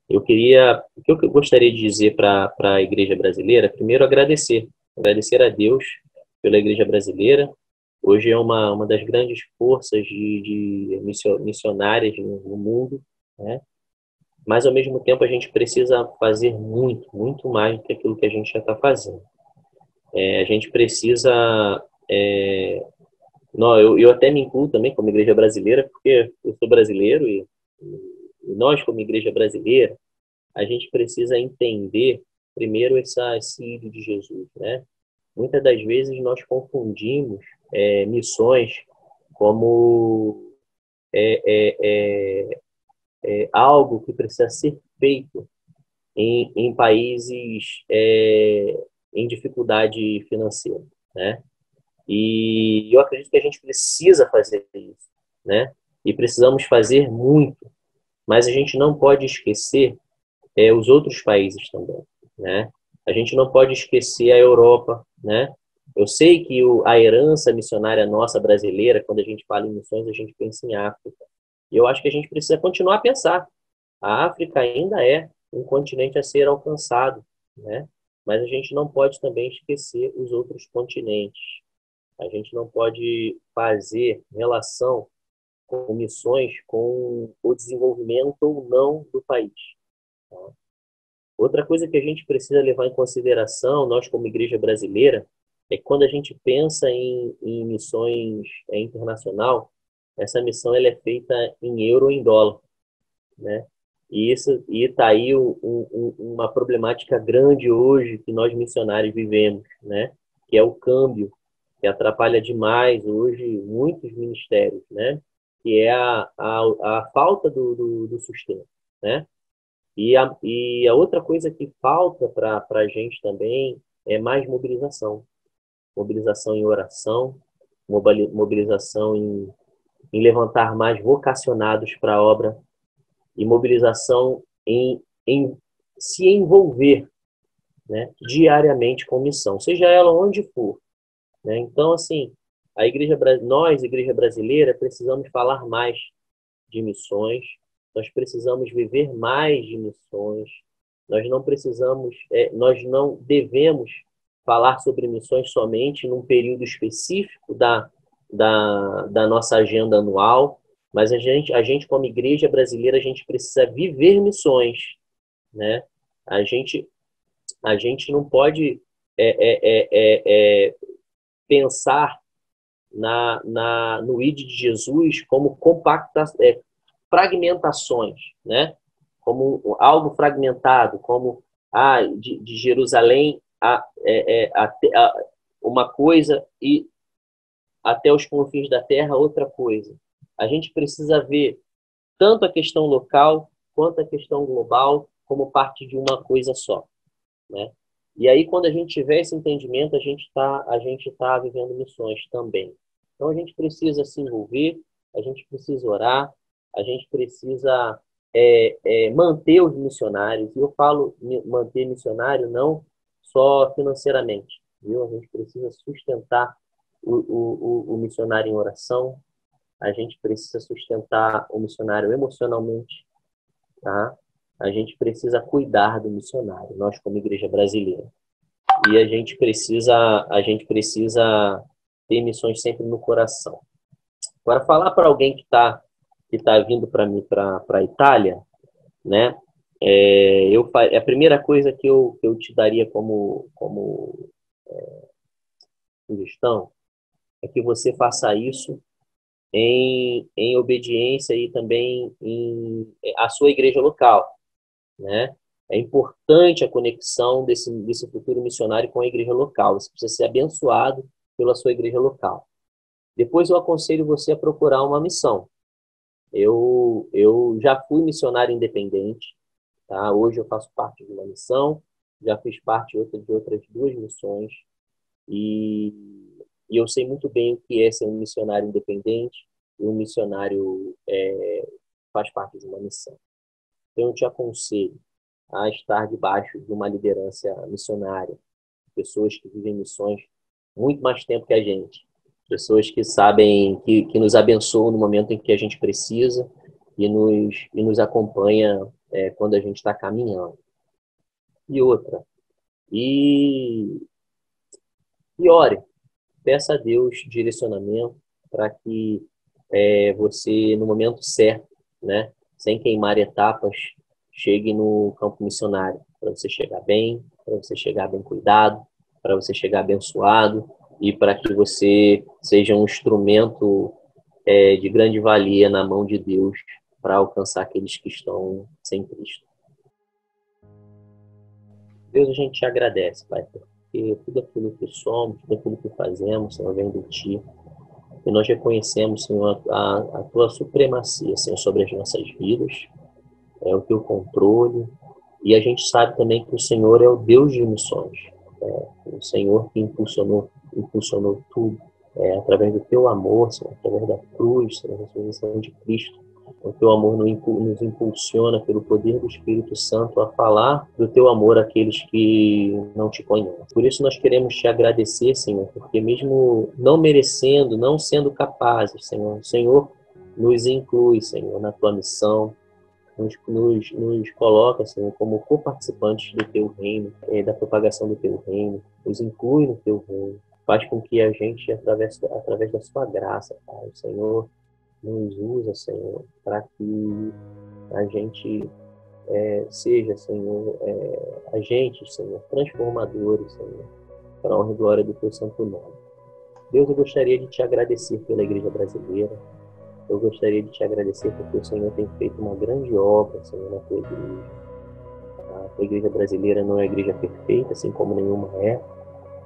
O que eu gostaria de dizer para a igreja brasileira, primeiro agradecer a Deus pela igreja brasileira. Hoje é uma das grandes forças de missionárias no mundo, né? Mas, ao mesmo tempo, a gente precisa fazer muito, muito mais do que aquilo que a gente já está fazendo. A gente precisa... não, eu até me incluo também como igreja brasileira, porque eu sou brasileiro e nós, como igreja brasileira, a gente precisa entender primeiro esse ídolo de Jesus, né? Muitas das vezes nós confundimos missões como algo que precisa ser feito em países em dificuldade financeira, né? E eu acredito que a gente precisa fazer isso, né? E precisamos fazer muito, mas a gente não pode esquecer os outros países também, né? A gente não pode esquecer a Europa, né? Eu sei que a herança missionária nossa brasileira, quando a gente fala em missões, a gente pensa em África. E eu acho que a gente precisa continuar a pensar. A África ainda é um continente a ser alcançado, né? Mas a gente não pode também esquecer os outros continentes. A gente não pode fazer relação com missões com o desenvolvimento ou não do país. Tá? Outra coisa que a gente precisa levar em consideração, nós como igreja brasileira, é que quando a gente pensa em missões internacional, essa missão ela é feita em euro ou em dólar, né? E está aí uma problemática grande hoje que nós missionários vivemos, né? Que é o câmbio, que atrapalha demais hoje muitos ministérios, né? Que é a falta do sustento, né? E a outra coisa que falta para a gente também é mais mobilização. Mobilização em oração, mobilização em levantar mais vocacionados para a obra e mobilização em se envolver, né, diariamente com missão, seja ela onde for, né? Então, assim, nós, igreja brasileira, precisamos falar mais de missões, nós precisamos viver mais de missões, nós não devemos falar sobre missões somente num período específico da nossa agenda anual, mas a gente, como igreja brasileira, a gente precisa viver missões, né? A gente, a gente não pode pensar no ID de Jesus como fragmentações, né? Como algo fragmentado, como de Jerusalém uma coisa e até os confins da terra outra coisa. A gente precisa ver tanto a questão local quanto a questão global como parte de uma coisa só, né? E aí, quando a gente tiver esse entendimento, a gente tá vivendo missões também. Então, a gente precisa se envolver, a gente precisa orar, a gente precisa manter os missionários. E eu falo manter missionário não só financeiramente, viu? A gente precisa sustentar o missionário em oração, a gente precisa sustentar o missionário emocionalmente, tá? A gente precisa cuidar do missionário, nós como igreja brasileira. E a gente precisa ter missões sempre no coração. Agora, falar para alguém que tá vindo para mim para a Itália, né? A primeira coisa que eu te daria como sugestão é que você faça isso em obediência e também à sua igreja local, né? É importante a conexão desse futuro missionário com a igreja local. Você precisa ser abençoado pela sua igreja local. Depois eu aconselho você a procurar uma missão. Eu já fui missionário independente, tá? Hoje eu faço parte de uma missão, já fiz parte de outras duas missões e, e eu sei muito bem o que é ser um missionário independente e um missionário faz parte de uma missão. Então eu te aconselho a estar debaixo de uma liderança missionária, pessoas que vivem missões muito mais tempo que a gente, pessoas que sabem, que nos abençoam no momento em que a gente precisa e nos acompanha quando a gente está caminhando. E outra, e, e ore, peça a Deus direcionamento para que você, no momento certo, né, sem queimar etapas, chegue no campo missionário, para você chegar bem, para você chegar bem cuidado, para você chegar abençoado e para que você seja um instrumento de grande valia na mão de Deus para alcançar aqueles que estão sem Cristo. Deus, a gente te agradece, Pai, porque tudo aquilo que somos, tudo aquilo que fazemos, Senhor, vem de Ti. E nós reconhecemos, Senhor, a Tua supremacia, Senhor, sobre as nossas vidas, o Teu controle. E a gente sabe também que o Senhor é o Deus de missões. O Senhor que impulsionou tudo. Através do Teu amor, Senhor, através da cruz, Senhor, da ressurreição de Cristo. O Teu amor nos impulsiona pelo poder do Espírito Santo a falar do Teu amor àqueles que não Te conhecem. Por isso nós queremos Te agradecer, Senhor, porque mesmo não merecendo, não sendo capazes, Senhor, o Senhor nos inclui, Senhor, na Tua missão, nos coloca, Senhor, como co-participantes do Teu reino, da propagação do Teu reino, nos inclui no Teu reino, faz com que a gente, através da Sua graça, Pai, o Senhor, nos usa, Senhor, para que a gente seja, Senhor, agentes, Senhor, transformadores, Senhor, para a honra e glória do Teu santo nome. Deus, eu gostaria de Te agradecer pela Igreja Brasileira. Eu gostaria de Te agradecer porque o Senhor tem feito uma grande obra, Senhor, na Tua Igreja. A Tua Igreja Brasileira não é igreja perfeita, assim como nenhuma é.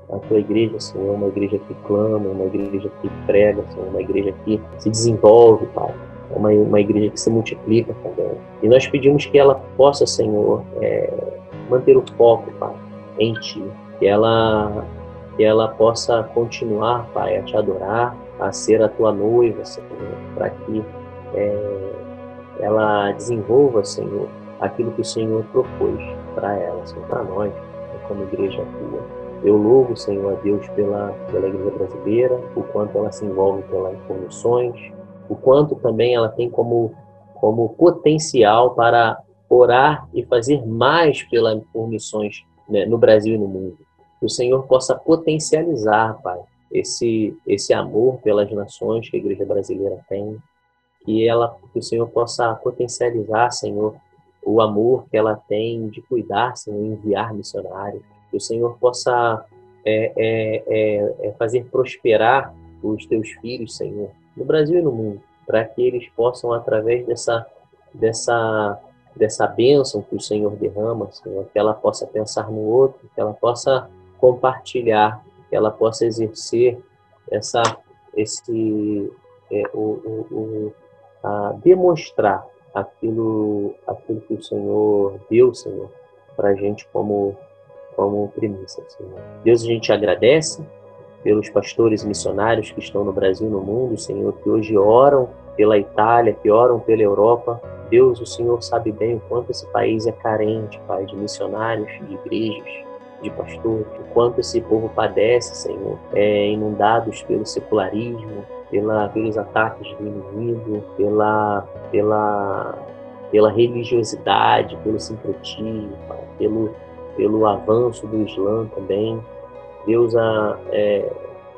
A Tua igreja, Senhor, é uma igreja que clama, é uma igreja que prega, Senhor, é uma igreja que se desenvolve, Pai. É uma igreja que se multiplica também. E nós pedimos que ela possa, Senhor, manter o foco, Pai, em Ti. Que ela possa continuar, Pai, a Te adorar, a ser a Tua noiva, Senhor, para que ela desenvolva, Senhor, aquilo que o Senhor propôs para ela, Senhor, para nós, como igreja Tua. Eu louvo, Senhor, a Deus pela Igreja Brasileira, o quanto ela se envolve por missões, o quanto também ela tem como potencial para orar e fazer mais por missões, né, no Brasil e no mundo. Que o Senhor possa potencializar, Pai, esse amor pelas nações que a Igreja Brasileira tem, que o Senhor possa potencializar, Senhor, o amor que ela tem de cuidar, Senhor, enviar missionários. Que o Senhor possa fazer prosperar os Teus filhos, Senhor, no Brasil e no mundo, para que eles possam, através dessa bênção que o Senhor derrama, Senhor, que ela possa pensar no outro, que ela possa compartilhar, que ela possa exercer a demonstrar aquilo que o Senhor deu, Senhor, para a gente como primícia, Senhor. Deus, a gente agradece pelos pastores missionários que estão no Brasil e no mundo, Senhor, que hoje oram pela Itália, que oram pela Europa. Deus, o Senhor sabe bem o quanto esse país é carente, Pai, de missionários, de igrejas, de pastores, o quanto esse povo padece, Senhor, inundados pelo secularismo, pelos ataques do inimigo, pela religiosidade, pelo sincretismo, Pai, pelo avanço do Islã também. Deus,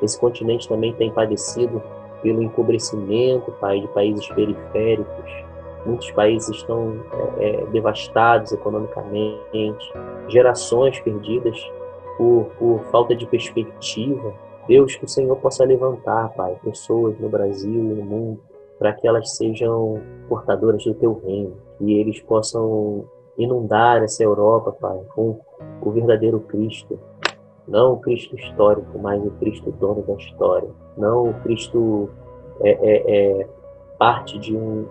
esse continente também tem padecido pelo empobrecimento, Pai, de países periféricos. Muitos países estão devastados economicamente, gerações perdidas por falta de perspectiva. Deus, que o Senhor possa levantar, Pai, pessoas no Brasil e no mundo, para que elas sejam portadoras do Teu reino, que eles possam inundar essa Europa, Pai, com o verdadeiro Cristo. Não o Cristo histórico, mas o Cristo dono da história. Não o Cristo parte de um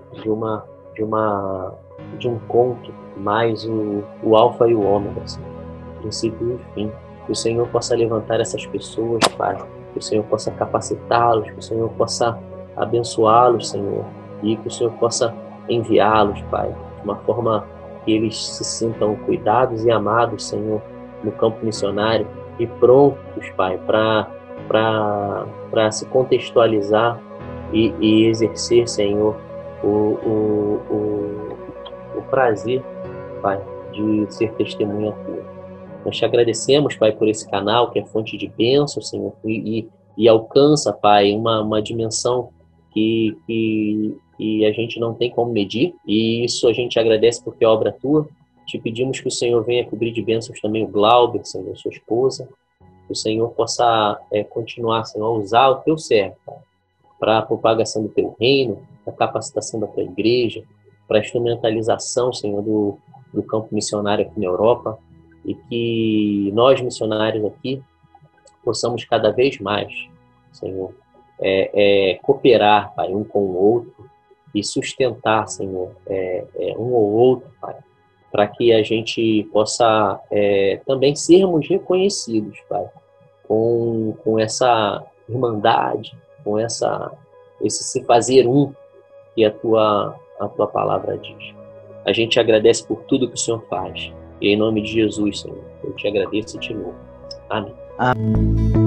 conto, mas o alfa e o ômega, assim, o princípio e o fim. Que o Senhor possa levantar essas pessoas, Pai. Que o Senhor possa capacitá-los, que o Senhor possa abençoá-los, Senhor. E que o Senhor possa enviá-los, Pai, de uma forma que eles se sintam cuidados e amados, Senhor, no campo missionário e prontos, Pai, para se contextualizar e exercer, Senhor, o prazer Pai, de ser testemunha tua. Nós te agradecemos, Pai, por esse canal que é fonte de bênção, Senhor, e alcança, Pai, uma dimensão que a gente não tem como medir, e isso a gente agradece porque é obra tua. Te pedimos que o Senhor venha cobrir de bênçãos também o Glauber, Senhor, sua esposa, que o Senhor possa continuar, Senhor, a usar o teu servo, para a propagação do teu reino, a capacitação da tua igreja, para a instrumentalização, Senhor, do campo missionário aqui na Europa, e que nós, missionários aqui, possamos cada vez mais, Senhor, cooperar, Pai, um com o outro e sustentar, Senhor, um ou outro, Pai, para que a gente possa também sermos reconhecidos, Pai, com essa irmandade, com esse se fazer um que a tua palavra diz. A gente agradece por tudo que o Senhor faz. E em nome de Jesus, Senhor, eu te agradeço e te louvo. Amém.